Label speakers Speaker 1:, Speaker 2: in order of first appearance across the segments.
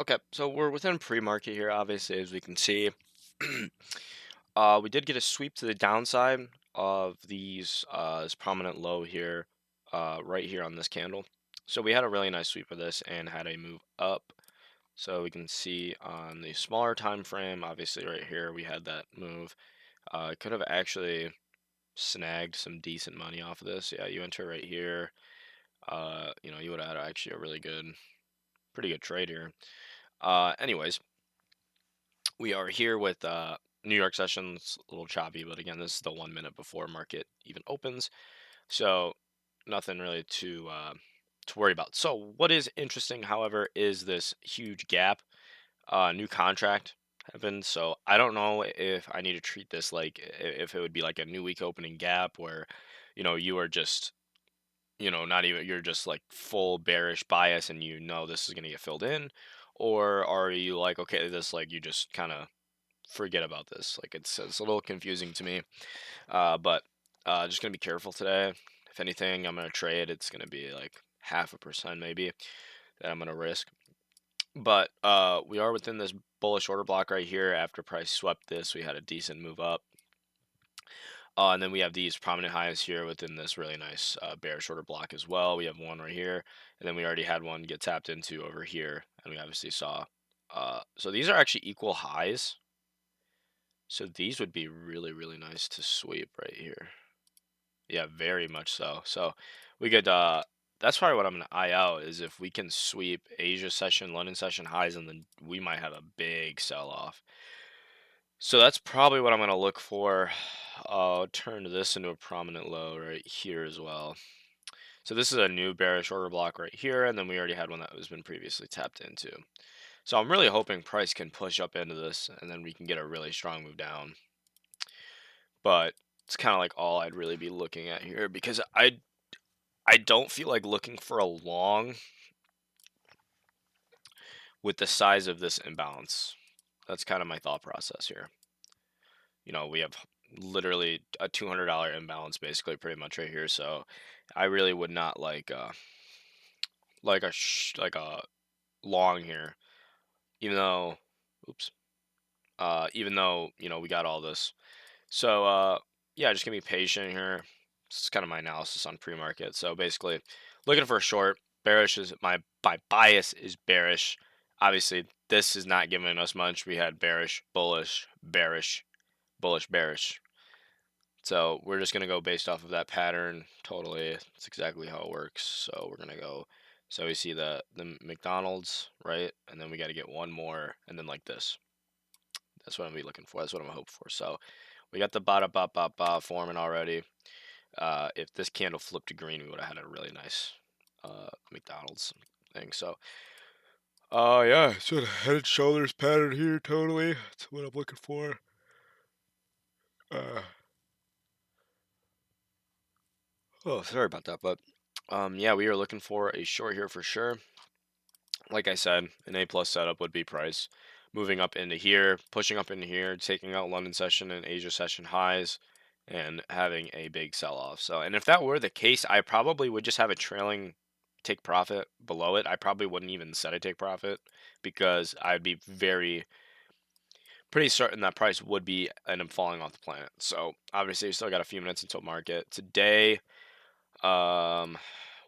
Speaker 1: Okay, so we're within pre-market here, obviously, as we can see. We did get a sweep to the downside of this prominent low here, right here on this candle. So we had a really nice sweep of this and had a move up. So we can see on the smaller time frame, obviously right here, we had that move. Could have actually snagged some decent money off of this. Yeah, you enter right here. You would have had actually a pretty good trade here. Anyways, we are here with New York sessions, a little choppy, but again, this is the 1 minute before market even opens, so nothing really to worry about. So what is interesting, however, is this huge gap, new contract happened. So I don't know if I need to treat this like if it would be like a new week opening gap where, you are just not even you're just like full bearish bias and this is gonna get filled in, or are you like okay, this like you just kind of forget about this. Like it's a little confusing to me. But just gonna be careful today. If anything, I'm gonna trade. It's gonna be like 0.5% maybe that I'm gonna risk. But we are within this bullish order block right here. After price swept this, we had a decent move up. And then we have these prominent highs here within this really nice bearish order block as well. We have one right here, and then we already had one get tapped into over here, and we obviously saw. So these are actually equal highs. So these would be really, really nice to sweep right here. Yeah, very much so. So we could that's probably what I'm gonna eye out is if we can sweep Asia session, London session highs, and then we might have a big sell off. So that's probably what I'm gonna look for. I'll turn this into a prominent low right here as well. So this is a new bearish order block right here, and then we already had one that was been previously tapped into. So I'm really hoping price can push up into this, and then we can get a really strong move down. But it's kind of like all I'd really be looking at here because I don't feel like looking for a long with the size of this imbalance. That's kind of my thought process here. We have literally a $200 imbalance basically pretty much right here, so I really would not like a long here, even though oops, even though, we got all this. So yeah, just gonna be patient here. This is kind of my analysis on pre-market. So basically, looking for a short. Bearish is my bias is bearish. Obviously, this is not giving us much. We had bearish, bullish, bearish, bullish, bearish. So we're just gonna go based off of that pattern. Totally, it's exactly how it works. So we're gonna go. So we see the McDonald's right, and then we got to get one more, and then like this. That's what I'm be looking for. That's what I'm hoping for. So we got the bada ba ba ba forming already. If this candle flipped to green, we would have had a really nice McDonald's thing. So, yeah, sort of head and shoulders pattern here. Totally, that's what I'm looking for. Uh, oh, sorry about that, but yeah, we are looking for a short here for sure. Like I said, an A plus setup would be price moving up into here, pushing up into here, taking out London session and Asia session highs, and having a big sell off. So, and if that were the case, I probably would just have a trailing take profit below it. I probably wouldn't even set a take profit because I'd be pretty certain that price would be end up falling off the planet. So, obviously, we still got a few minutes until market. Today, um,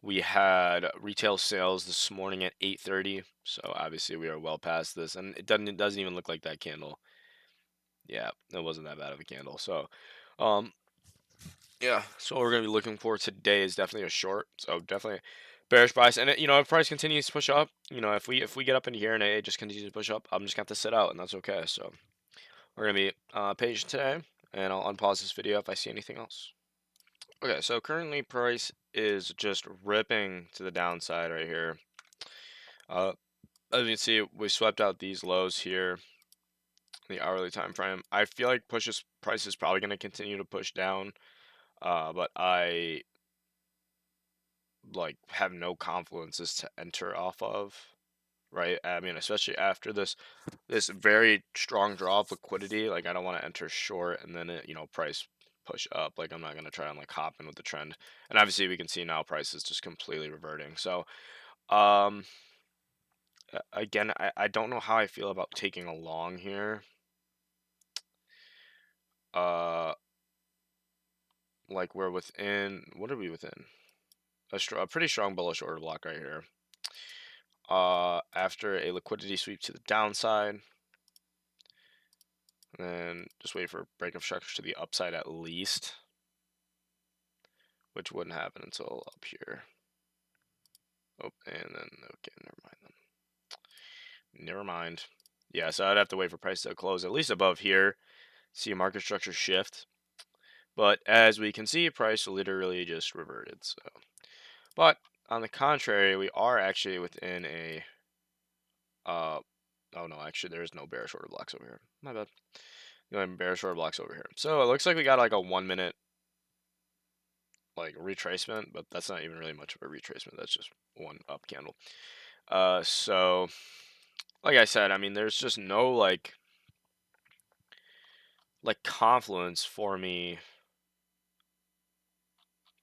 Speaker 1: we had retail sales this morning at 8:30, so obviously we are well past this, and it doesn't even look like that candle. Yeah, it wasn't that bad of a candle. So, um, yeah. So what we're gonna be looking for today is definitely a short. So definitely bearish price, and if price continues to push up, if we get up into here and it just continues to push up, I'm just gonna have to sit out, and that's okay. So we're gonna be patient today, and I'll unpause this video if I see anything else. Okay, so currently price is just ripping to the downside right here. Uh, as you can see, we swept out these lows here in the hourly time frame. I feel like pushes price is probably going to continue to push down, but I like have no confluences to enter off of. Right? I mean, especially after this very strong draw of liquidity, like I don't want to enter short and then price push up. Like I'm not gonna try and like hop in with the trend. And obviously we can see now price is just completely reverting. So um Again, I don't know how I feel about taking a long here. Uh, like we're within, what are we within? A pretty strong bullish order block right here. After a liquidity sweep to the downside, and then just wait for a break of structure to the upside at least, which wouldn't happen until up here. Oh, and then, okay, never mind then. Never mind. Yeah, so I'd have to wait for price to close at least above here, see a market structure shift. But as we can see, price literally just reverted. So, but on the contrary, we are actually within a uh oh no, actually there is no bearish order blocks over here. My bad. No bearish order blocks over here. So it looks like we got like a 1 minute like retracement, but that's not even really much of a retracement. That's just one up candle. So like I said, I mean there's just no like confluence for me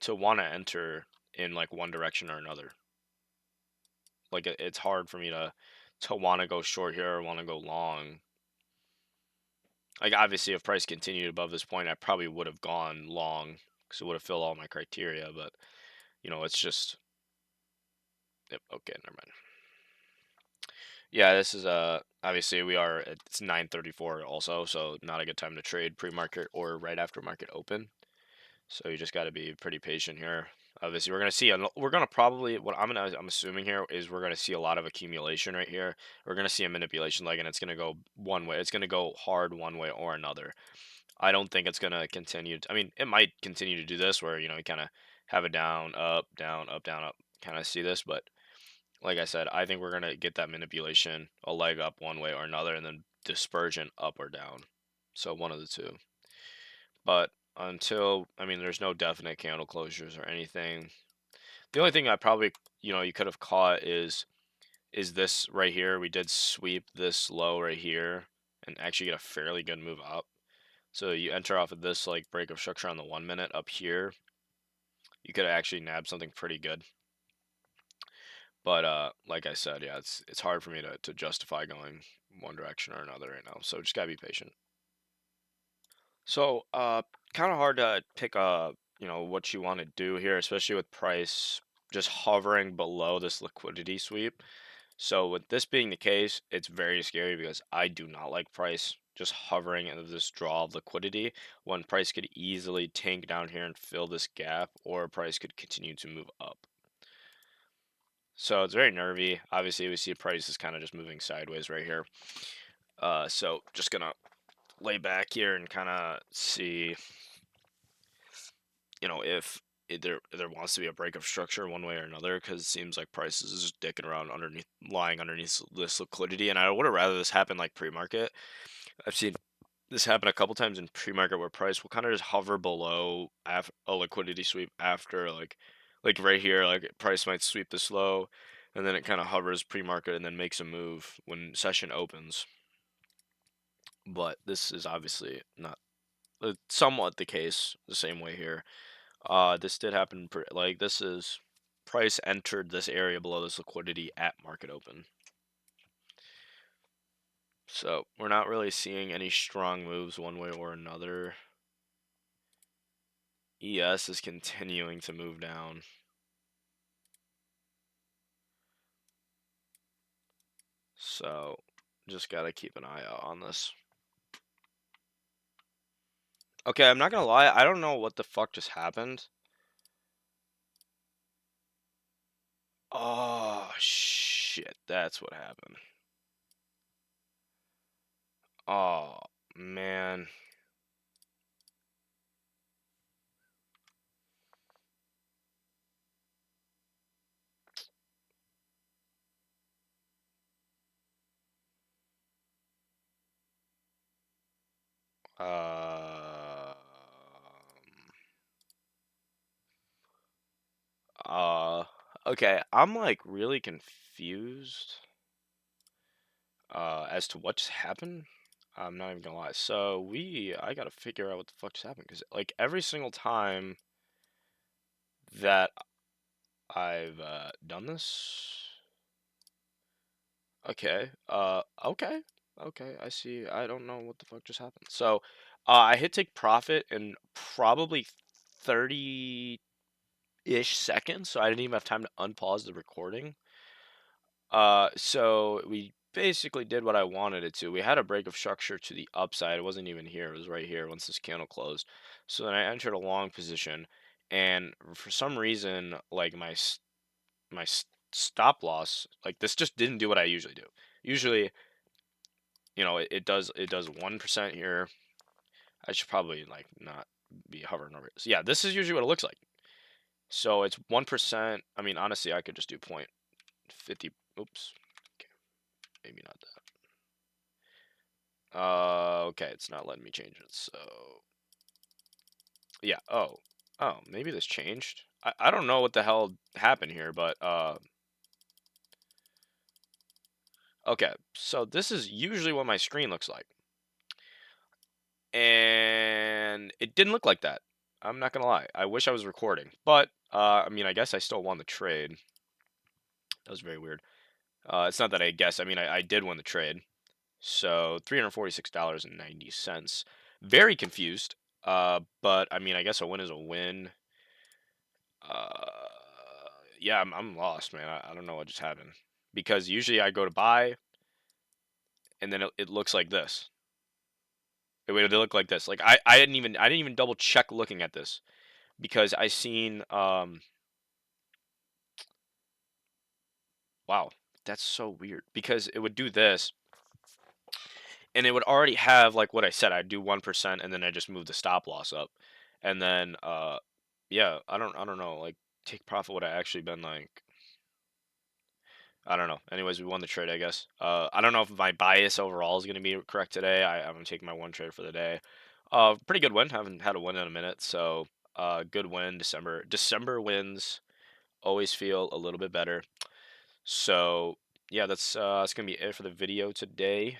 Speaker 1: to want to enter in like one direction or another. Like it's hard for me to want to go short here or want to go long. Like obviously, if price continued above this point, I probably would have gone long because it would have filled all my criteria. But it's just yep, okay, never mind. Yeah, this is obviously we are it's 9:34 also, so not a good time to trade pre-market or right after market open. So you just got to be pretty patient here. Obviously, we're gonna probably what I'm assuming here is we're gonna see a lot of accumulation right here. We're gonna see a manipulation leg, and it's gonna go one way. It's gonna go hard one way or another. I don't think it's gonna continue. I mean, it might continue to do this, where you kind of have a down, up, down, up, down, up, kind of see this. But like I said, I think we're gonna get that manipulation, a leg up one way or another, and then dispersion up or down. So one of the two. But until, I mean, there's no definite candle closures or anything. The only thing I probably, you could have caught is this right here. We did sweep this low right here and actually get a fairly good move up. So you enter off of this like break of structure on the 1 minute up here. You could actually nab something pretty good. But like I said, yeah, it's hard for me to justify going one direction or another right now. So just gotta be patient. So, kind of hard to pick what you want to do here, especially with price just hovering below this liquidity sweep. So, with this being the case, it's very scary because I do not like price just hovering in this draw of liquidity when price could easily tank down here and fill this gap, or price could continue to move up. So, it's very nervy. Obviously, we see price is kind of just moving sideways right here. So just gonna lay back here and kind of see if there wants to be a break of structure one way or another, because it seems like prices is just dicking around underneath, lying underneath this liquidity, and I would have rather this happen like pre-market. I've seen this happen a couple times in pre-market where price will kind of just hover below a liquidity sweep after like right here, like price might sweep this low, and then it kind of hovers pre-market and then makes a move when session opens. But this is obviously not somewhat the case the same way here. This did happen. Like this is price entered this area below this liquidity at market open. So we're not really seeing any strong moves one way or another. ES is continuing to move down. So just gotta keep an eye out on this. Okay, I'm not gonna lie, I don't know what the fuck just happened. Oh shit, that's what happened. Oh man. Uh, uh, okay, I'm like really confused as to what just happened. I'm not even gonna lie. So I gotta figure out what the fuck just happened because like every single time that I've done this, Okay. Okay. Okay. I see. I don't know what the fuck just happened. So, I hit take profit in probably 30-ish seconds, so I didn't even have time to unpause the recording. So we basically did what I wanted it to. We had a break of structure to the upside. It wasn't even here. It was right here once this candle closed. So then I entered a long position, and for some reason, like stop loss, like this just didn't do what I usually do. Usually, it does 1% here. I should probably like not be hovering over it. So yeah, this is usually what it looks like. So it's 1%. I mean, honestly, I could just do point 50. Oops. Okay, maybe not that. Okay, it's not letting me change it. So yeah. Oh, maybe this changed. I don't know what the hell happened here, but okay. So this is usually what my screen looks like, and it didn't look like that. I'm not gonna lie. I wish I was recording, but I mean, I guess I still won the trade. That was very weird. It's not that I guess. I mean, I did win the trade. So $346.90. Very confused. But I mean, I guess a win is a win. Uh, yeah, I'm lost, man. I don't know what just happened because usually I go to buy and then it looks like this. It would look like this. Like I didn't even double check looking at this because I seen wow, that's so weird because it would do this and it would already have like what I said. I'd do 1% and then I just move the stop loss up, and then yeah, I don't know, like take profit would have actually been like I don't know. Anyways, we won the trade, I guess. I don't know if my bias overall is going to be correct today. I'm going to take my one trade for the day. Pretty good win. Haven't had a win in a minute, so good win. December wins always feel a little bit better. So yeah, that's going to be it for the video today.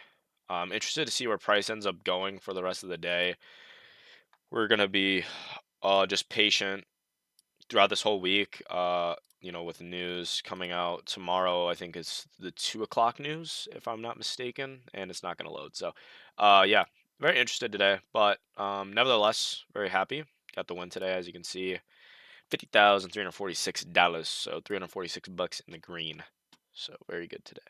Speaker 1: I'm interested to see where price ends up going for the rest of the day. We're going to be just patient throughout this whole week, with the news coming out tomorrow. I think it's the 2 o'clock news, if I'm not mistaken, and it's not going to load. So, yeah, very interested today, but nevertheless, very happy. Got the win today, as you can see, $50,346. So $346 in the green. So very good today.